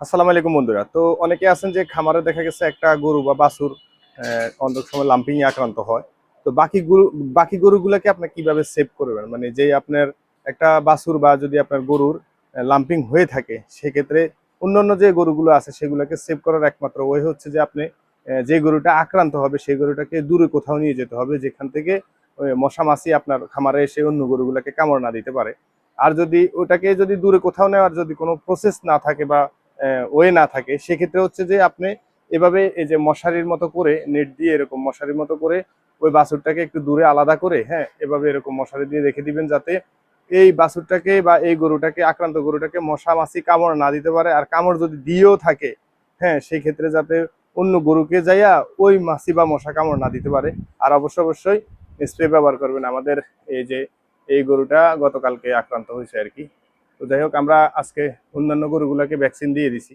আসসালামু আলাইকুম বন্ধুরা। তো অনেকে আছেন যে খামারে দেখা গেছে একটা গরু বা বাছুর অনেক সময় লাম্পিং এ আক্রান্ত হয়। তো বাকি গরুগুলাকে আপনি কিভাবে সেভ করবেন? মানে যে আপনার একটা বাছুর বা যদি আপনার গরুর লাম্পিং হয়ে থাকে সেক্ষেত্রে অন্যান্য যে গরুগুলো আছে সেগুলোকে সেভ করার একমাত্র ওয়ে হচ্ছে যে আপনি যে গরুটা আক্রান্ত হবে সেই গরুটাকে দূরে কোথাও নিয়ে যেতে হবে যেখান থেকে ওই মশা মাছি আপনার খামারে এসে অন্য গরুগুলোকে কামড় না দিতে পারে। আর যদি ওটাকে যদি দূরে কোথাও নেওয়ার যদি কোনো প্রসেস না থাকে বা ওয়ে না থাকে সেক্ষেত্রে হচ্ছে যে আপনি এভাবে এই যে মশারির মতো করে নেট দিয়ে এরকম মশারির মতো করে ওই বাছুরটাকে একটু দূরে আলাদা করে হ্যাঁ এভাবে এরকম মশারি দিয়ে রেখে দিবেন যাতে এই বাছুরটাকে বা এই গরুটাকে আক্রান্ত গরুটাকে মশা মাছি কামড় না দিতে পারে। আর কামড় যদি দিয়েও থাকে হ্যাঁ সেই ক্ষেত্রে যাতে অন্য গরুকে যাইয়া ওই মাছি বা মশা কামড় না দিতে পারে। আর অবশ্যই স্প্রে ব্যবহার করবেন। আমাদের এই যে এই গরুটা গতকালকে আক্রান্ত হয়েছে আর কি। তো যাই হোক আমরা আজকে অন্যান্য গরুগুলাকে ভ্যাকসিন দিয়ে দিছি।